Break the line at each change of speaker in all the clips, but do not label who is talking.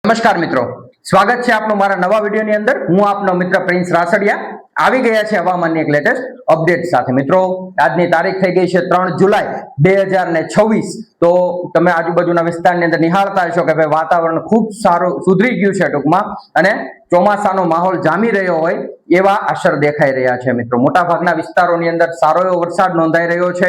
નમસ્કાર મિત્રો, સ્વાગત છે આપનું મારા નવા વિડીયોની અંદર। હું આપનો મિત્ર પ્રિન્સ રાસડિયા આવી ગયા છે હવામાનની એક લેટેસ્ટ અપડેટ સાથે। મિત્રો, આજની તારીખ થઈ ગઈ છે 3 જુલાઈ 2026। તો તમે આજુબાજુના વિસ્તારની અંદર નિહાળતા હશો કે ભાઈ વાતાવરણ ખૂબ સારું સુધરી ગયું છે ટૂંકમાં, અને ચોમાસાનો માહોલ જામી રહ્યો હોય એવા અસર દેખાઈ રહ્યા છે। મિત્રો, મોટા ભાગના વિસ્તારોની અંદર સારો એવો વરસાદ નોંધાઈ રહ્યો છે।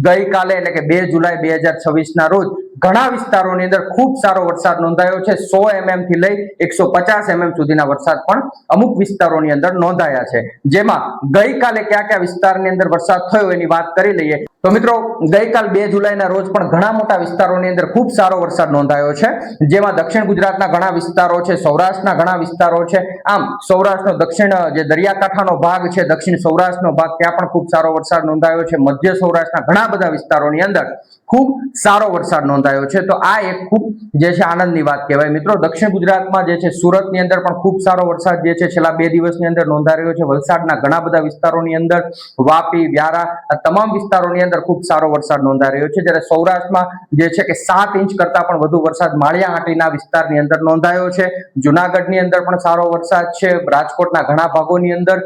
ગઈકાલે એટલે કે 2 જુલાઈ 2026 ના રોજ ઘણા વિસ્તારોની અંદર ખૂબ સારો વરસાદ નોંધાયો છે। 100 mm થી લઈ 150 mm સુધીના વરસાદ પણ અમુક વિસ્તારોની અંદર નોંધાયા છે। જેમાં ગઈકાલે કયા કયા વિસ્તારની અંદર વરસાદ થયો એની વાત કરી લઈએ તો મિત્રો, ગઈકાલ 2 જુલાઈના રોજ પણ ઘણા મોટા વિસ્તારોની અંદર ખૂબ સારો વરસાદ નોંધાયો છે। જેમાં દક્ષિણ ગુજરાતના ઘણા વિસ્તારો છે, સૌરાષ્ટ્રના ઘણા વિસ્તારો છે। આમ સૌરાષ્ટ્રનો દક્ષિણ જે દરિયાકાંઠાનો ભાગ છે, દક્ષિણ સૌરાષ્ટ્રનો ભાગ, ત્યાં પણ ખૂબ સારો વરસાદ નોંધાયો છે। મધ્ય સૌરાષ્ટ્રના ઘણા બધા વિસ્તારોની અંદર ખૂબ સારો વરસાદ નોંધાયો છે। તો આ એક ખૂબ જે છે આનંદની વાત કહેવાય। મિત્રો, દક્ષિણ ગુજરાતમાં જે છે સુરતની અંદર પણ ખૂબ સારો વરસાદ જે છે છેલ્લા 2 દિવસની અંદર નોંધાઈ રહ્યો છે। વલસાડના ઘણા બધા વિસ્તારોની અંદર, વાપી, વ્યારા, આ તમામ વિસ્તારોની અંદર ખૂબ સારો વરસાદ નોંધાઈ રહ્યો છે। જ્યારે સૌરાષ્ટ્રમાં જે છે કે 7 ઇંચ કરતા પણ વધુ વરસાદ માળિયાહાટીના વિસ્તારની અંદર નોંધાયો છે। જુનાગઢની અંદર પણ સારો વરસાદ છે। રાજકોટના ઘણા ભાગોની અંદર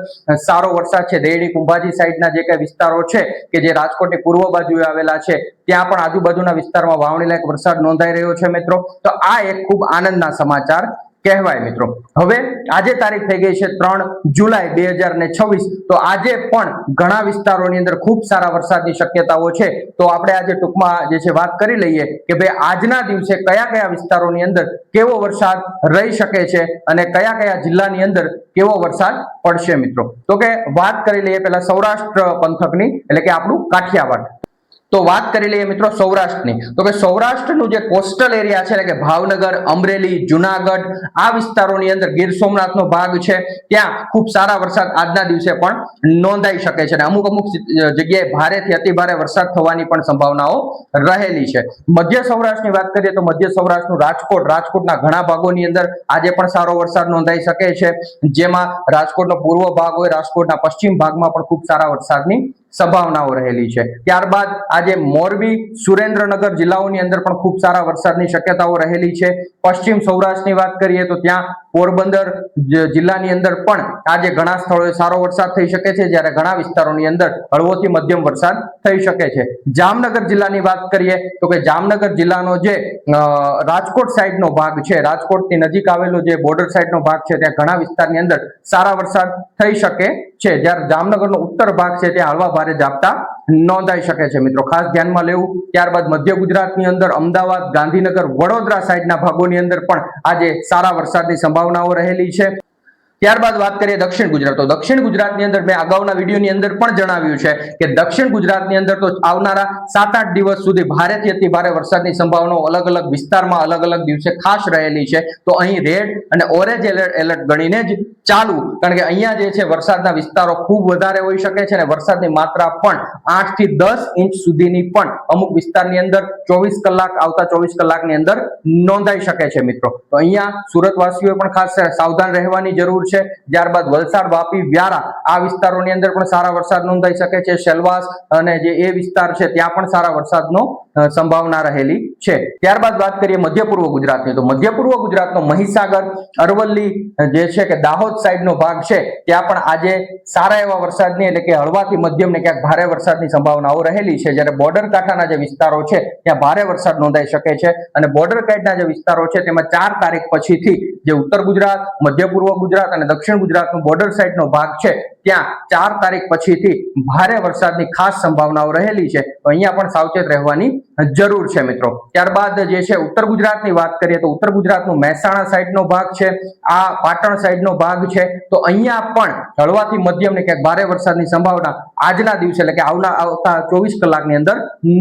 સારો વરસાદ છે। રેડી કુંભાજી સાઈડના જે કઈ વિસ્તારો છે કે જે રાજકોટની પૂર્વ બાજુએ આવેલા છે, ત્યાં પણ આજુબાજુના વિસ્તારમાં વાવણી લાયક વરસાદ નોંધાઈ રહ્યો છે। મિત્રો, તો આ એક ખૂબ આનંદના સમાચાર કહેવાય। મિત્રો, હવે આજે તારીખ થઈ ગઈ છે 3 જુલાઈ 2026। તો આજે પણ ઘણા વિસ્તારોની અંદર ખૂબ સારા વરસાદની શક્યતાઓ છે। તો આપણે આજે ટૂંકમાં જે છે વાત કરી લઈએ કે ભાઈ આજના દિવસે કયા કયા વિસ્તારોની અંદર કેવો વરસાદ રહી શકે છે અને કયા કયા જિલ્લાની અંદર કેવો વરસાદ પડશે। મિત્રો, તો કે વાત કરી લઈએ પહેલા સૌરાષ્ટ્ર પંથકની, એટલે કે આપણું કાઠિયાવાડ। તો વાત કરી લઈએ મિત્રો સૌરાષ્ટ્રની, તો કે સૌરાષ્ટ્રનું જે કોસ્ટલ એરિયા છે એટલે કે ભાવનગર, અમરેલી, જુનાગઢ, આ વિસ્તારોની અંદર ગીર સોમનાથનો ભાગ છે, ત્યાં ખૂબ સારા વરસાદ આજના દિવસે પણ નોંધાઈ શકે છે અને અમુક જગ્યાએ ભારેથી અતિભારે વરસાદ થવાની પણ સંભાવનાઓ રહેલી છે। મધ્ય સૌરાષ્ટ્રની વાત કરીએ તો મધ્ય સૌરાષ્ટ્રનું રાજકોટના ઘણા ભાગોની અંદર આજે પણ સારો વરસાદ નોંધાઈ શકે છે। જેમાં રાજકોટનો પૂર્વ ભાગ હોય, રાજકોટના પશ્ચિમ ભાગમાં પણ ખૂબ સારા વરસાદની સંભાવનાઓ રહેલી છે। ત્યારબાદ આજે મોરબી, સુરેન્દ્રનગર જિલ્લાઓની અંદર પણ ખૂબ સારા વરસાદની શક્યતાઓ રહેલી છે। પશ્ચિમ સૌરાષ્ટ્રની વાત કરીએ તો ત્યાં પોરબંદર જિલ્લાની અંદર પણ આજે ઘણા સ્થળોએ સારો વરસાદ થઈ શકે છે, જ્યારે ઘણા વિસ્તારોની અંદર હળવોથી મધ્યમ વરસાદ થઈ શકે છે। જામનગર જિલ્લાની વાત કરીએ તો કે જામનગર જિલ્લાનો જે રાજકોટ સાઈડનો ભાગ છે, રાજકોટની નજીક આવેલો જે બોર્ડર સાઈડનો ભાગ છે, ત્યાં ઘણા વિસ્તારની અંદર સારા વરસાદ થઈ શકે છે। જ્યારે જામનગરનો ઉત્તર ભાગ છે ત્યાં હળવા ભારે ઝાપટા નોંધાઈ શકે છે। મિત્રો, ખાસ ધ્યાનમાં લેવું। ત્યારબાદ મધ્ય ગુજરાતની અંદર અમદાવાદ, ગાંધીનગર, વડોદરા સાઈડના ભાગોની અંદર પણ આજે સારા વરસાદની સંભાવનાઓ રહેલી છે। ત્યારબાદ વાત કરીએ દક્ષિણ ગુજરાત, તો દક્ષિણ ગુજરાતની અંદર મેં અગાઉના વિડીયોની અંદર પણ જણાવ્યું છે કે દક્ષિણ ગુજરાતની અંદર તો આવનારા 7-8 દિવસ સુધી ભારેથી અતિ ભારે વરસાદની સંભાવનાઓ અલગ અલગ વિસ્તારમાં અલગ અલગ દિવસે ખાસ રહેલી છે। તો અહીં રેડ અને ઓરેન્જ એલર્ટ ગણીને જ ચાલુ, કારણ કે અહીંયા જે છે વરસાદના વિસ્તારો ખૂબ વધારે હોઈ શકે છે અને વરસાદની માત્રા પણ 8 થી 10 ઇંચ સુધીની પણ અમુક વિસ્તારની અંદર 24 કલાકની અંદર નોંધાઈ શકે છે। મિત્રો, તો અહીંયા સુરતવાસીઓએ પણ ખાસ સાવધાન રહેવાની જરૂર છે। ત્યારબાદ વલસાડ, વાપી, વ્યારા આ વિસ્તારોની અંદર પણ સારા વરસાદ નોંધાઈ શકે છે। સેલવાસ અને જે એ વિસ્તાર છે ત્યાં પણ સારા વરસાદનો સંભાવના રહેલી છે। ત્યારબાદ વાત કરીએ મધ્ય પૂર્વ ગુજરાતની, તો મધ્ય પૂર્વ ગુજરાતનો મહીસાગર, અરવલ્લી જે છે કે દાહોદ સાઈડનો ભાગ છે, ત્યાં પણ આજે સારા એવા વરસાદની એટલે કે હળવાથી મધ્યમ ને ક્યાંક ભારે વરસાદની સંભાવનાઓ રહેલી છે। જ્યારે બોર્ડર કાંઠાના જે વિસ્તારો છે ત્યાં ભારે વરસાદ નોંધાઈ શકે છે અને બોર્ડર કાંઠાના જે વિસ્તારો છે તેમાં 4 તારીખ પછીથી જે ઉત્તર ગુજરાત, મધ્ય પૂર્વ ગુજરાત અને દક્ષિણ ગુજરાતનો બોર્ડર સાઈડનો ભાગ છે ત્યાં 4 તારીખ પછીથી ભારે વરસાદની ખાસ સંભાવનાઓ રહેલી છે। તો અહીંયા પણ સાવચેત રહેવાની જરૂર છે। મિત્રો, ત્યારબાદ જે છે ઉત્તર ગુજરાતની વાત કરીએ તો ઉત્તર ગુજરાતનો મહેસાણા સાઈડનો ભાગ છે, આ પાટણ સાઈડનો ભાગ છે, તો અહીંયા પણ હળવાથી મધ્યમ ને ક્યાંક ભારે વરસાદની સંભાવના આજના દિવસે એટલે કે આવતા 24 કલાકની અંદર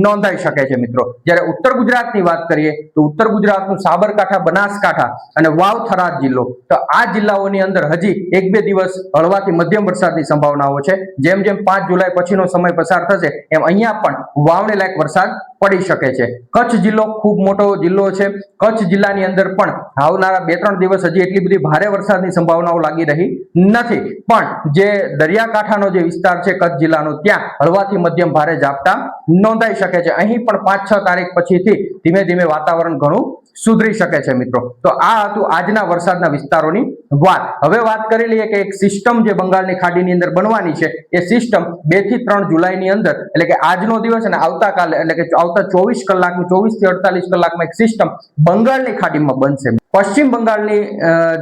નોંધાઈ શકે છે। મિત્રો, જ્યારે ઉત્તર ગુજરાતની વાત કરીએ તો ઉત્તર ગુજરાતનું સાબરકાંઠા, બનાસકાંઠા અને વાવ થરાદ જિલ્લો, તો આ જિલ્લાઓની અંદર હજી 1-2 દિવસ હળવાથી મધ્યમ વરસાદની સંભાવનાઓ છે। જેમ જેમ 5 જુલાઈ પછીનો સમય પસાર થશે એમ અહીંયા પણ વાવણી લાયક વરસાદ પડી શકે છે। કચ્છ જિલ્લો ખૂબ મોટો જિલ્લો છે। કચ્છ જિલ્લાની અંદર પણ આવનારા 2-3 દિવસ હજી એટલી બધી ભારે વરસાદની સંભાવનાઓ લાગી રહી નથી, પણ જે દરિયાકાંઠાનો જે વિસ્તાર છે કચ્છ જિલ્લાનો, ત્યાં હળવાથી મધ્યમ ભારે ઝાપટા નોંધાઈ શકે છે। અહીં પણ 5-6 તારીખ પછીથી ધીમે ધીમે વાતાવરણ ઘણું સુધરી શકે છે મિત્રો. તો આ હતું આજના વરસાદના વિસ્તારોની વાત. હવે વાત કરી લઈએ કે એક સિસ્ટમ જે બંગાળની ખાડીની અંદર બનવાની છે, એ સિસ્ટમ 2 થી 3 જુલાઈની અંદર, એટલે કે આજનો દિવસ અને આવતાકાલે, એટલે કે આવતા 24 કલાકમાં, 24 થી 48 કલાકમાં એક સિસ્ટમ બંગાળની ખાડીમાં બનશે. પશ્ચિમ બંગાળની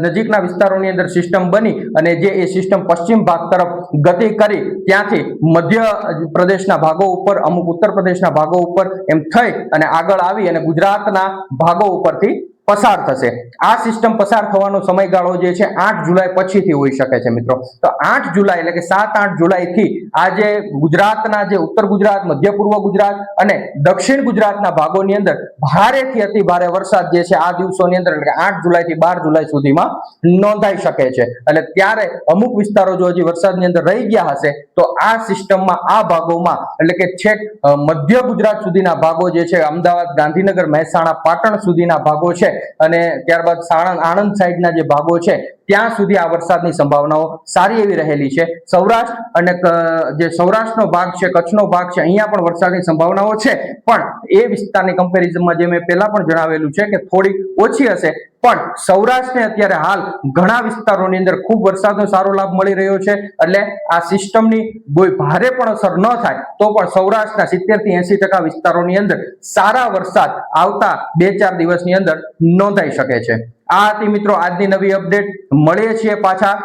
નજીકના વિસ્તારોની અંદર સિસ્ટમ બની અને જે એ સિસ્ટમ પશ્ચિમ ભાગ તરફ ગતિ કરી ત્યાંથી મધ્ય પ્રદેશના ભાગો ઉપર, અમુક ઉત્તર પ્રદેશના ભાગો ઉપર એમ થઈ અને આગળ આવી અને ગુજરાતના ભાગો ઉપરથી પસાર થશે. આ સિસ્ટમ પસાર થવાનો સમયગાળો જે છે 8 જુલાઈ પછીથી હોઈ શકે છે મિત્રો. તો 8 જુલાઈ એટલે કે 7-8 જુલાઈથી આ જે ગુજરાતના જે ઉત્તર ગુજરાત, મધ્ય પૂર્વ ગુજરાત અને દક્ષિણ ગુજરાતના ભાગોની અંદર ભારેથી અતિ ભારે વરસાદ જે છે આ દિવસોની અંદર, એટલે કે 8 જુલાઈથી 12 જુલાઈ સુધીમાં નોંધાઈ શકે છે. એટલે ત્યારે અમુક વિસ્તારો જો હજી વરસાદની અંદર રહી ગયા હશે તો આ સિસ્ટમમાં આ ભાગોમાં, એટલે કે છેક મધ્ય ગુજરાત સુધીના ભાગો જે છે, અમદાવાદ, ગાંધીનગર, મહેસાણા, પાટણ સુધીના ભાગો છે અને ત્યારબાદ આણંદ સાઈડના જે ભાગો છે ત્યાં સુધી આ વરસાદની સંભાવનાઓ સારી એવી રહેલી છે. સૌરાષ્ટ્ર અને જે સૌરાષ્ટ્રનો ભાગ છે, કચ્છનો ભાગ છે, અહીંયા પણ વરસાદની સંભાવનાઓ છે, પણ એ વિસ્તારની કમ્પેરિઝનમાં જે મેં પહેલા પણ જણાવેલું છે કે થોડી ઓછી હશે. પણ સૌરાષ્ટ્રને અત્યારે હાલ ઘણા વિસ્તારોની અંદર ખૂબ વરસાદનો સારો લાભ મળી રહ્યો છે. એટલે આ સિસ્ટમની કોઈ ભારે પણ અસર ન થાય તો પણ સૌરાષ્ટ્રના 70 થી 80% વિસ્તારોની અંદર સારા વરસાદ આવતા 2-4 દિવસની અંદર નોંધાઈ શકે છે. આ હતી મિત્રો આજની નવી અપડેટ. મળીએ છીએ પાછા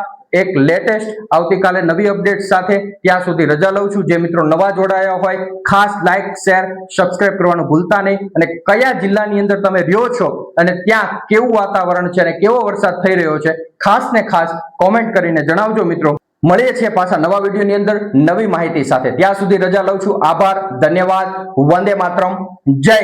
એક લેટેસ્ટ આવતીકાલે નવી અપડેટ સાથે. ત્યાં સુધી રજા લઉં છું. જે મિત્રો નવા જોડાયા હોય ખાસ લાઈક, શેર, સબસ્ક્રાઇબ કરવાનું ભૂલતા નહીં. અને કયા જિલ્લાની અંદર તમે રહ્યો છો અને ત્યાં કેવું વાતાવરણ છે અને કેવો વરસાદ થઈ રહ્યો છે, ખાસ ને ખાસ કોમેન્ટ કરીને જણાવજો મિત્રો. મળીએ છીએ પાછા નવા વિડીયોની અંદર નવી માહિતી સાથે. ત્યાં સુધી રજા લઉં છું. આભાર, ધન્યવાદ, વંદે માતરમ, જય